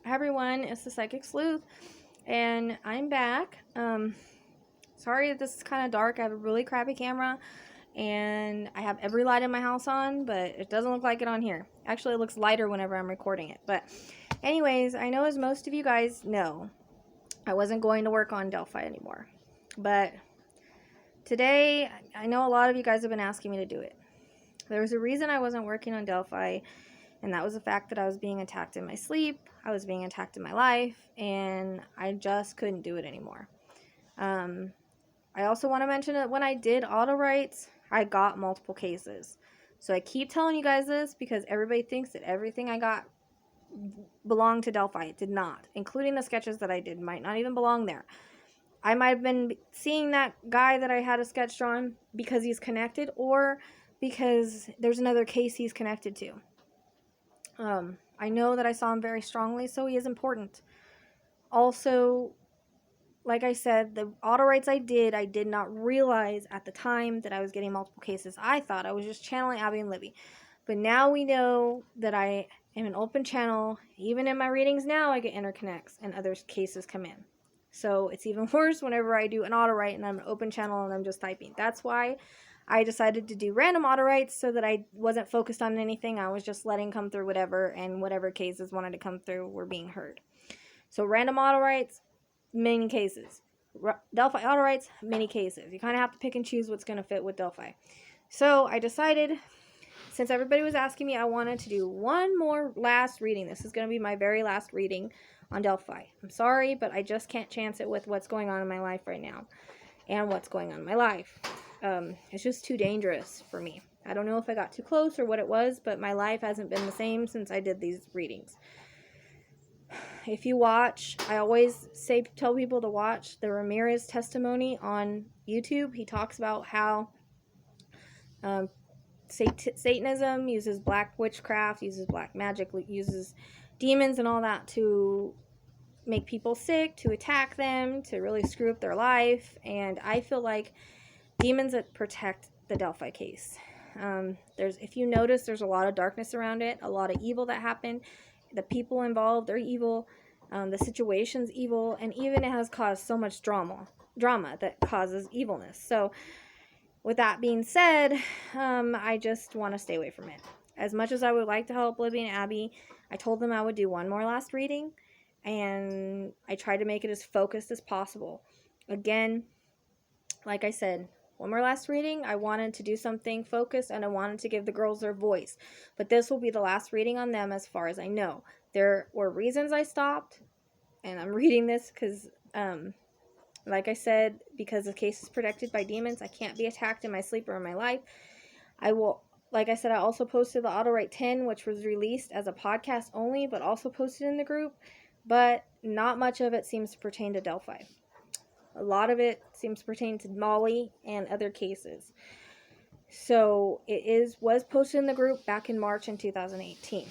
Hi everyone, it's the Psychic Sleuth, and I'm back. Sorry that this is kind of dark. I have a really crappy camera, and I have every light in my house on, but it doesn't look like it on here. Actually, it looks lighter whenever I'm recording it. But anyways, I know as most of you guys know, I wasn't going to work on Delphi anymore. But today, I know a lot of you guys have been asking me to do it. There was a reason I wasn't working on Delphi, and that was the fact that I was being attacked in my sleep, I was being attacked in my life, and I just couldn't do it anymore. I also want to mention that when I did auto writes, I got multiple cases. So I keep telling you guys this because everybody thinks that everything I got belonged to Delphi. It did not, including the sketches that I did might not even belong there. I might have been seeing that guy that I had a sketch drawn because he's connected, or because there's another case he's connected to. I know that I saw him very strongly, so he is important. Also, like I said, the auto writes I did not realize at the time that I was getting multiple cases. I thought I was just channeling Abby and Libby. But now we know that I am an open channel. Even in my readings now, I get interconnects and other cases come in. So it's even worse whenever I do an auto write and I'm an open channel and I'm just typing. That's why I decided to do random auto writes so that I wasn't focused on anything. I was just letting come through whatever, and whatever cases wanted to come through were being heard. So random auto writes, many cases. Delphi auto writes, many cases. You kind of have to pick and choose what's going to fit with Delphi. So I decided, since everybody was asking me, I wanted to do one more last reading. This is going to be my very last reading on Delphi. I'm sorry, but I just can't chance it with what's going on in my life right now and what's going on in my life. It's just too dangerous for me. I don't know if I got too close or what it was, but my life hasn't been the same since I did these readings. If you watch, I always tell people to watch the Ramirez testimony on YouTube. He talks about how Satanism uses black witchcraft, uses black magic, uses demons and all that to make people sick, to attack them, to really screw up their life. And I feel like demons that protect the Delphi case. If you notice, there's a lot of darkness around it, a lot of evil that happened. The people involved are evil. The situation's evil, and even it has caused so much drama that causes evilness. So with that being said, I just want to stay away from it. As much as I would like to help Libby and Abby, I told them I would do one more last reading, and I tried to make it as focused as possible. Again, like I said, one more last reading. I wanted to do something focused, and I wanted to give the girls their voice. But this will be the last reading on them as far as I know. There were reasons I stopped, and I'm reading this because, like I said, because the case is protected by demons, I can't be attacked in my sleep or in my life. Like I said, I also posted the Auto Write 10, which was released as a podcast only, but also posted in the group. But not much of it seems to pertain to Delphi. A lot of it seems to pertain to Molly and other cases. So it was posted in the group back in March in 2018.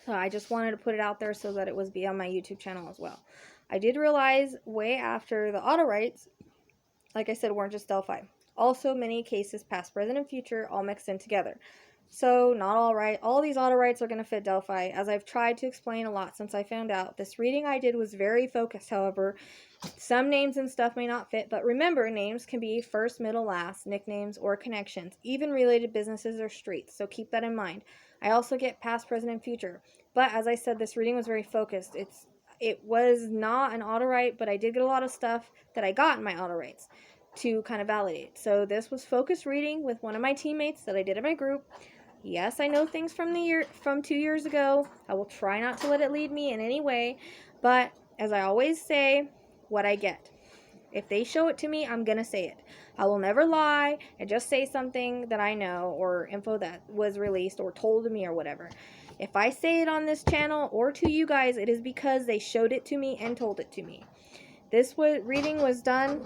So I just wanted to put it out there so that it was be on my YouTube channel as well. I did realize way after the auto writes, like I said, weren't just Delphi. Also many cases, past, present, and future, all mixed in together. So not all these auto writes are going to fit Delphi. As I've tried to explain a lot since I found out, this reading I did was very focused. However, some names and stuff may not fit, but remember, names can be first, middle, last, nicknames, or connections, even related businesses or streets, so keep that in mind. I also get past, present, and future, but as I said, this reading was very focused. It was not an auto write, but I did get a lot of stuff that I got in my auto writes to kind of validate. So this was focused reading with one of my teammates that I did in my group. Yes, I know things from 2 years ago. I will try not to let it lead me in any way, but as I always say, what I get. If they show it to me, I'm going to say it. I will never lie and just say something that I know or info that was released or told to me or whatever. If I say it on this channel or to you guys, it is because they showed it to me and told it to me. This reading was done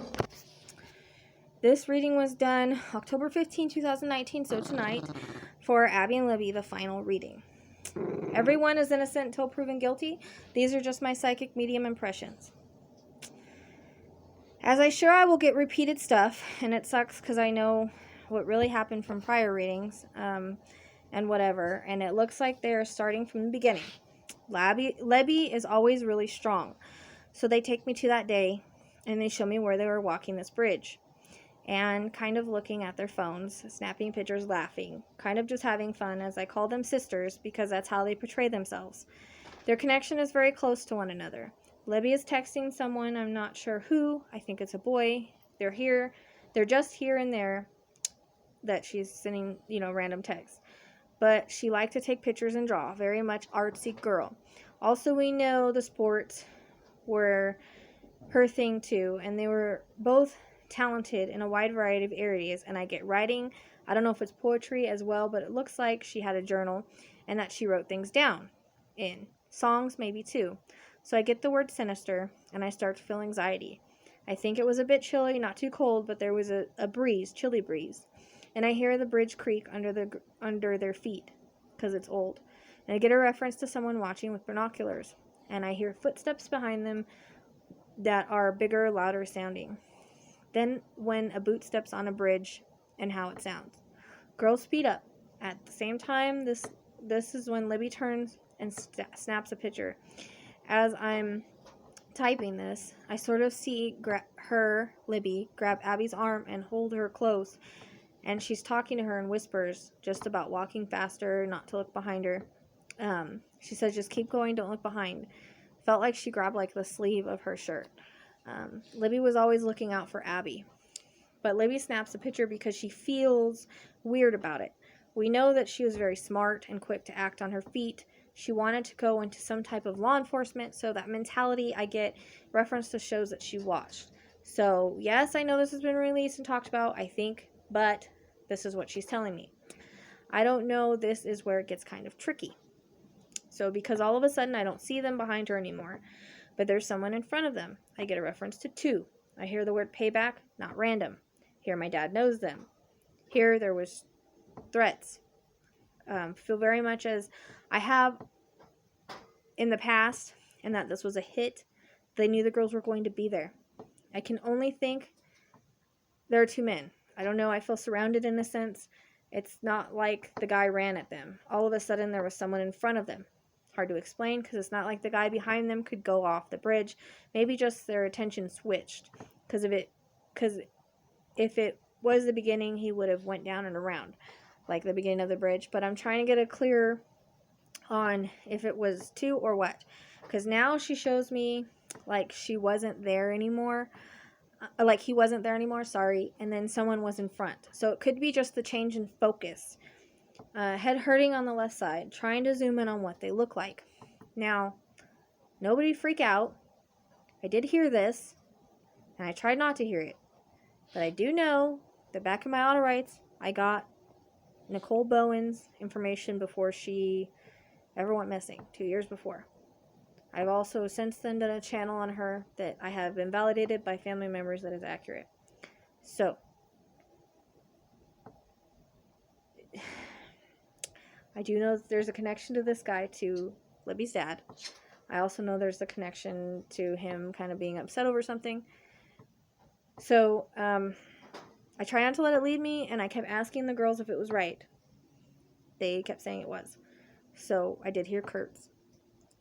October 15, 2019, so tonight, for Abby and Libby, the final reading. Everyone is innocent until proven guilty. These are just my psychic medium impressions. As I will get repeated stuff, and it sucks because I know what really happened from prior readings, and whatever, and it looks like they're starting from the beginning. Lebby is always really strong. So they take me to that day, and they show me where they were walking this bridge. And kind of looking at their phones, snapping pictures, laughing, kind of just having fun, as I call them sisters because that's how they portray themselves. Their connection is very close to one another. Libby is texting someone, I'm not sure who, I think it's a boy. They're just here and there that she's sending, random texts. But she liked to take pictures and draw, very much artsy girl. Also, we know the sports were her thing too, and they were both talented in a wide variety of areas. And I get writing, I don't know if it's poetry as well, but it looks like she had a journal and that she wrote things down in songs, maybe too. So I get the word sinister and I start to feel anxiety. I think it was a bit chilly, not too cold, but there was a breeze, chilly breeze. And I hear the bridge creak under their feet because it's old. And I get a reference to someone watching with binoculars. And I hear footsteps behind them that are bigger, louder sounding. Then when a boot steps on a bridge and how it sounds. Girls speed up. At the same time, this is when Libby turns and snaps a picture. As I'm typing this, I sort of see Libby, grab Abby's arm and hold her close. And she's talking to her in whispers, just about walking faster, not to look behind her. She says, just keep going, don't look behind. Felt like she grabbed the sleeve of her shirt. Libby was always looking out for Abby. But Libby snaps a picture because she feels weird about it. We know that she was very smart and quick to act on her feet. She wanted to go into some type of law enforcement, so that mentality I get reference to shows that she watched. So, yes, I know this has been released and talked about, I think, but this is what she's telling me. I don't know, this is where it gets kind of tricky. So, because all of a sudden I don't see them behind her anymore, but there's someone in front of them. I get a reference to 2. I hear the word payback, not random. Here my dad knows them. Here there was threats. Feel very much as I have in the past, and that this was a hit. They knew the girls were going to be there. I can only think there are 2 men. I don't know, I feel surrounded in a sense. It's not like the guy ran at them. All of a sudden there was someone in front of them. Hard to explain because it's not like the guy behind them could go off the bridge. Maybe just their attention switched because if it was the beginning, he would have went down and around like the beginning of the bridge. But I'm trying to get a clear on if it was 2 or what, because now she shows me like she wasn't there anymore, like he wasn't there anymore, sorry, and then someone was in front. So it could be just the change in focus. Head hurting on the left side, trying to zoom in on what they look like. Now, nobody freak out. I did hear this, and I tried not to hear it, but I do know that back in my auto rights, I got Nicole Bowen's information before she ever went missing, 2 years before. I've also since then done a channel on her that I have been validated by family members that is accurate. So, I do know that there's a connection to this guy to Libby's dad. I also know there's a connection to him kind of being upset over something. So, I try not to let it lead me, and I kept asking the girls if it was right. They kept saying it was. So, I did hear Kurt's.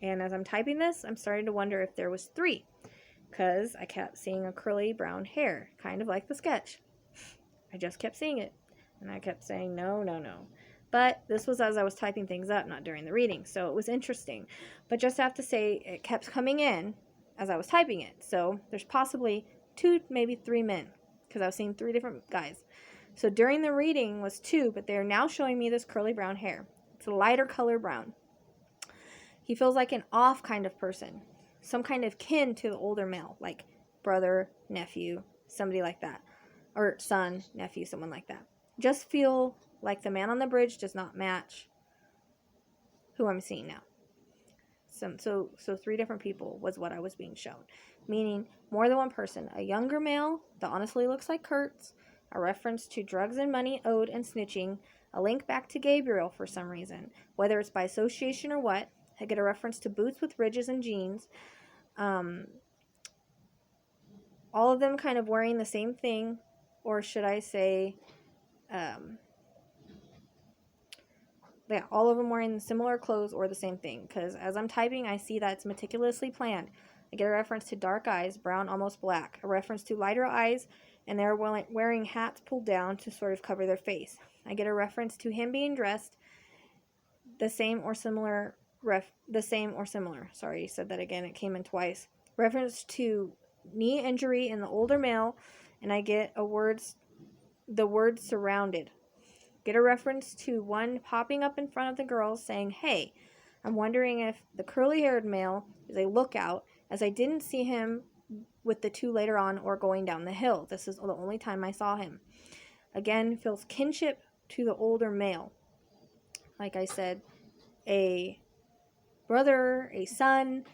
And as I'm typing this, I'm starting to wonder if there was 3. Because I kept seeing a curly brown hair, kind of like the sketch. I just kept seeing it. And I kept saying, no, no, no. But this was as I was typing things up, not during the reading. So it was interesting. But just have to say, it kept coming in as I was typing it. So there's possibly 2, maybe 3 men. Because I was seeing 3 different guys. So during the reading was 2, but they're now showing me this curly brown hair. It's a lighter color brown. He feels like an off kind of person. Some kind of kin to the older male. Like brother, nephew, somebody like that. Or son, nephew, someone like that. Just feel like the man on the bridge does not match who I'm seeing now. So 3 different people was what I was being shown. Meaning more than one person. A younger male that honestly looks like Kurt's. A reference to drugs and money owed and snitching. A link back to Gabriel for some reason. Whether it's by association or what. I get a reference to boots with ridges and jeans. All of them kind of wearing the same thing. Or should I say... Yeah, all of them wearing similar clothes or the same thing. Because as I'm typing, I see that it's meticulously planned. I get a reference to dark eyes, brown, almost black. A reference to lighter eyes, and they're wearing hats pulled down to sort of cover their face. I get a reference to him being dressed the same or similar. Sorry, you said that again. It came in twice. Reference to knee injury in the older male, and I get the word surrounded. Get a reference to one popping up in front of the girls saying, "Hey, I'm wondering if the curly-haired male is a lookout, as I didn't see him with the two later on or going down the hill. This is the only time I saw him." Again, feels kinship to the older male. Like I said, a brother, a son.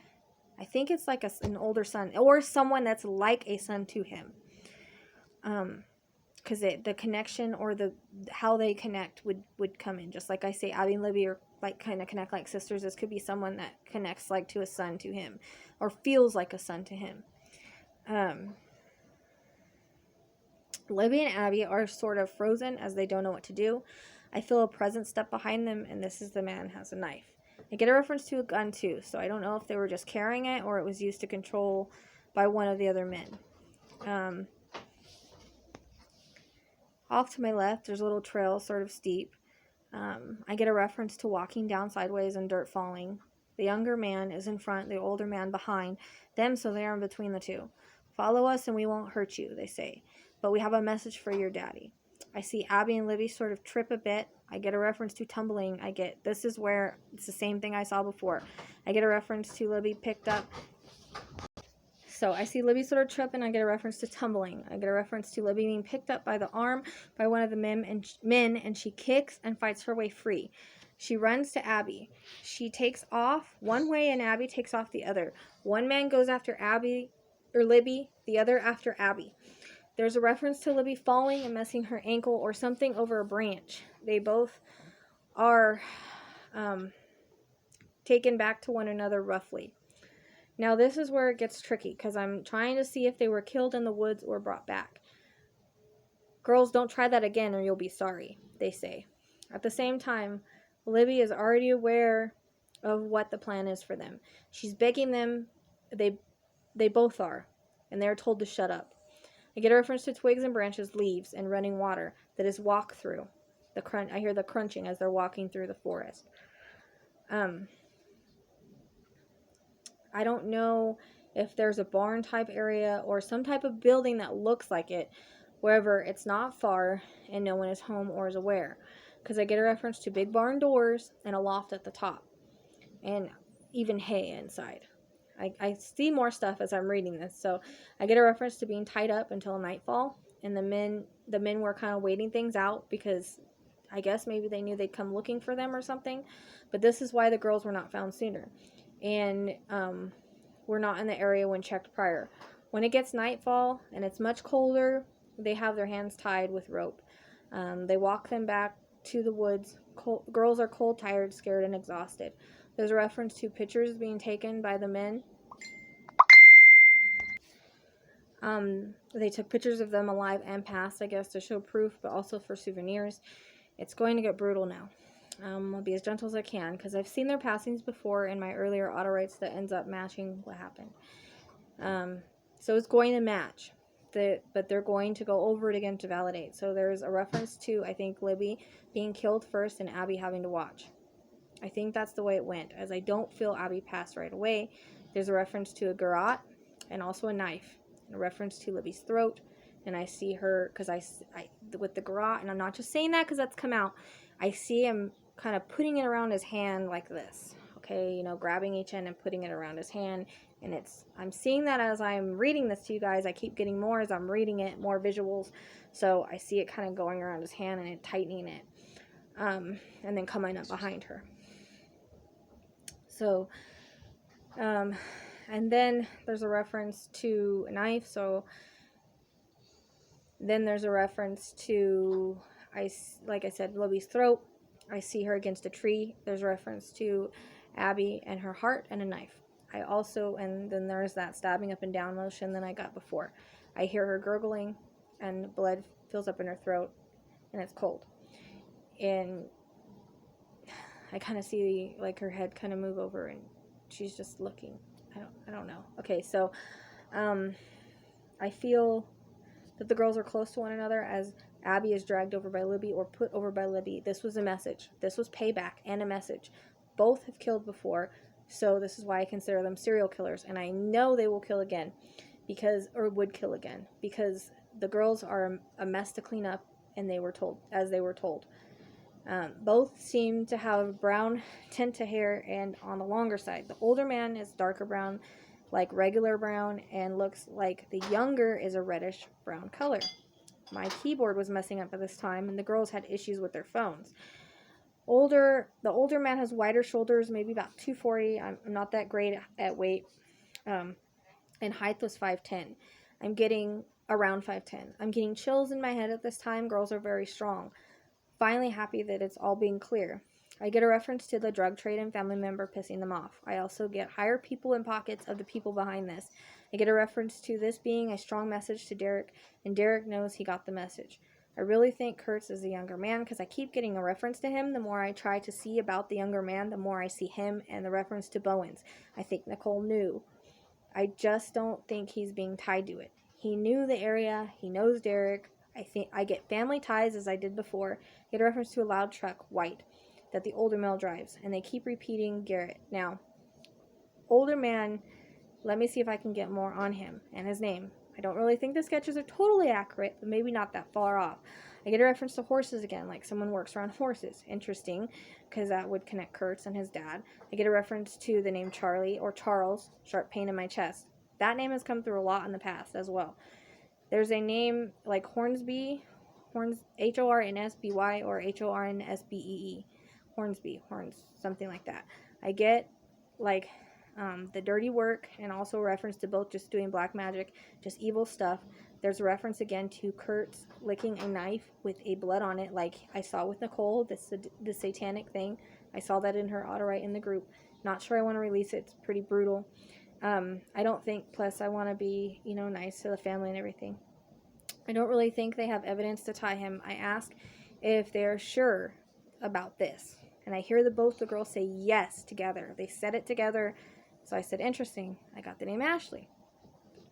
I think it's like an older son or someone that's like a son to him. Because the connection or how they connect would come in. Just like I say, Abby and Libby are like kind of connect like sisters. This could be someone that connects like to a son to him, or feels like a son to him. Libby and Abby are sort of frozen as they don't know what to do. I feel a presence step behind them, and this is the man has a knife. I get a reference to a gun too, so I don't know if they were just carrying it or it was used to control by one of the other men. Off to my left, there's a little trail, sort of steep. I get a reference to walking down sideways and dirt falling. The younger man is in front, the older man behind them, so they are in between the two. "Follow us and we won't hurt you," they say. "But we have a message for your daddy." I see Abby and Libby sort of trip a bit. I get a reference to tumbling. This is where it's the same thing I saw before. I get a reference to Libby picked up. So I see Libby sort of trip, and I get a reference to tumbling. I get a reference to Libby being picked up by the arm by one of the men, and she kicks and fights her way free. She runs to Abby. She takes off one way, and Abby takes off the other. One man goes after Libby, the other after Abby. There's a reference to Libby falling and messing her ankle or something over a branch. They both are taken back to one another roughly. Now this is where it gets tricky, because I'm trying to see if they were killed in the woods or brought back. "Girls, don't try that again or you'll be sorry," they say. At the same time, Libby is already aware of what the plan is for them. She's begging them, they both are, and they're told to shut up. I get a reference to twigs and branches, leaves, and running water that is walked through. I hear the crunching as they're walking through the forest. I don't know if there's a barn type area or some type of building that looks like it, wherever it's not far and no one is home or is aware. Because I get a reference to big barn doors and a loft at the top, and even hay inside. I see more stuff as I'm reading this. So I get a reference to being tied up until nightfall, and the men were kind of waiting things out because I guess maybe they knew they'd come looking for them or something. But this is why the girls were not found sooner. And we're not in the area when checked prior. When it gets nightfall and it's much colder, they have their hands tied with rope. They walk them back to the woods. Girls are cold, tired, scared, and exhausted. There's a reference to pictures being taken by the men. They took pictures of them alive and past, I guess, to show proof, but also for souvenirs. It's going to get brutal now. I'll be as gentle as I can, because I've seen their passings before in my earlier auto writes that ends up matching what happened. So it's going to match, but they're going to go over it again to validate. So there's a reference to, I think, Libby being killed first and Abby having to watch. I think that's the way it went, as I don't feel Abby passed right away. There's a reference to a garrote and also a knife, and a reference to Libby's throat. And I see her, because I with the garrote, and I'm not just saying that because that's come out. I see him kind of putting it around his hand like this, okay, grabbing each end and putting it around his hand, and I'm seeing that as I'm reading this to you guys. I keep getting more as I'm reading it, more visuals, so I see it kind of going around his hand and it tightening it, and then coming up behind her. So, and then there's a reference to a knife, so then there's a reference to, like I said, Libby's throat. I see her against a tree. There's a reference to Abby and her heart and a knife. And then there's that stabbing up and down motion that I got before. I hear her gurgling, and blood fills up in her throat, and it's cold. And I kind of see like her head kind of move over, and she's just looking. I don't know. Okay, so I feel that the girls are close to one another as Abby is dragged over by Libby or put over by Libby. This was a message. This was payback and a message. Both have killed before, so this is why I consider them serial killers. And I know they will kill again, would kill again, because the girls are a mess to clean up, and they were told. Both seem to have brown tint to hair and on the longer side. The older man is darker brown, like regular brown, and looks like the younger is a reddish brown color. My keyboard was messing up at this time, and the girls had issues with their phones. The older man has wider shoulders, maybe about 240. I'm not that great at weight. And height was 5'10". I'm getting around 5'10". I'm getting chills in my head at this time. Girls are very strong. Finally happy that it's all being clear. I get a reference to the drug trade and family member pissing them off. I also get higher people in pockets of the people behind this. I get a reference to this being a strong message to Derek, and Derek knows he got the message. I really think Kurtz is the younger man because I keep getting a reference to him. The more I try to see about the younger man, the more I see him and the reference to Bowens. I think Nicole knew. I just don't think he's being tied to it. He knew the area. He knows Derek. I think I get family ties as I did before. I get a reference to a loud truck, white, that the older male drives. And they keep repeating Garrett. Now, older man, let me see if I can get more on him and his name. I don't really think the sketches are totally accurate, but maybe not that far off. I get a reference to horses again, like someone works around horses. Interesting, because that would connect Kurtz and his dad. I get a reference to the name Charlie or Charles, sharp pain in my chest. That name has come through a lot in the past as well. There's a name like Hornsby, Hornsby, or Hornsbee. Hornsby, something like that. I get like the dirty work, and also a reference to both just doing black magic, just evil stuff. There's a reference again to Kurtz licking a knife with a blood on it, like I saw with Nicole, the satanic thing. I saw that in her auto-write in the group. Not sure I want to release it. It's pretty brutal. I don't think, plus I want to be, nice to the family and everything. I don't really think they have evidence to tie him. I ask if they're sure about this. And I hear both the girls say yes together. They said it together. So I said, interesting. I got the name Ashley.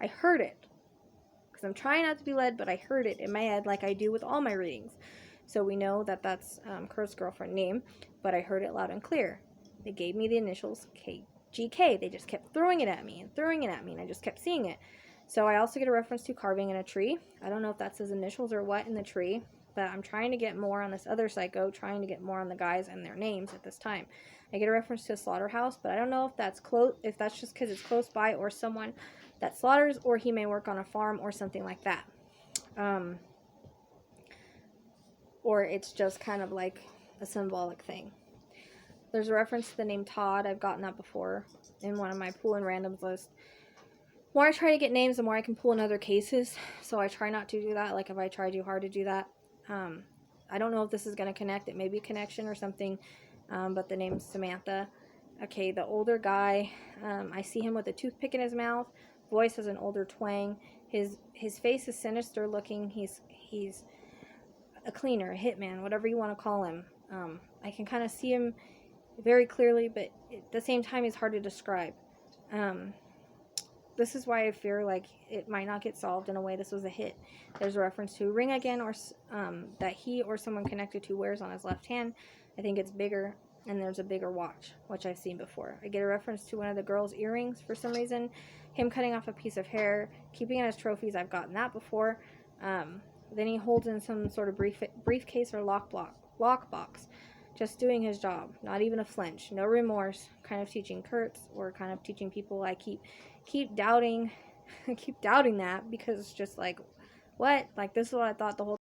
I heard it. Because I'm trying not to be led, but I heard it in my head like I do with all my readings. So we know that that's Kurt's girlfriend name, but I heard it loud and clear. They gave me the initials GK. They just kept throwing it at me, and I just kept seeing it. So I also get a reference to carving in a tree. I don't know if that's his initials or what in the tree, but I'm trying to get more on this other psycho, trying to get more on the guys and their names at this time. I get a reference to a slaughterhouse, but I don't know if that's just because it's close by or someone that slaughters, or he may work on a farm or something like that. Or it's just kind of like a symbolic thing. There's a reference to the name Todd. I've gotten that before in one of my pull and randoms list. The more I try to get names, the more I can pull in other cases. So I try not to do that. Like if I try too hard to do that, I don't know if this is going to connect. It may be a connection or something, but the name's Samantha. Okay, the older guy, I see him with a toothpick in his mouth. Voice has an older twang. His face is sinister looking. He's a cleaner, a hitman, whatever you want to call him. I can kind of see him very clearly, but at the same time, he's hard to describe. This is why I fear like it might not get solved in a way this was a hit. There's a reference to a ring again, or that he or someone connected to wears on his left hand. I think it's bigger, and there's a bigger watch, which I've seen before. I get a reference to one of the girls' earrings for some reason. Him cutting off a piece of hair, keeping it as trophies. I've gotten that before. Then he holds in some sort of briefcase or lockbox. Just doing his job, not even a flinch, no remorse, kind of teaching Kurtz, or kind of teaching people. I keep doubting, I keep doubting that, because it's just like, what? Like, this is what I thought the whole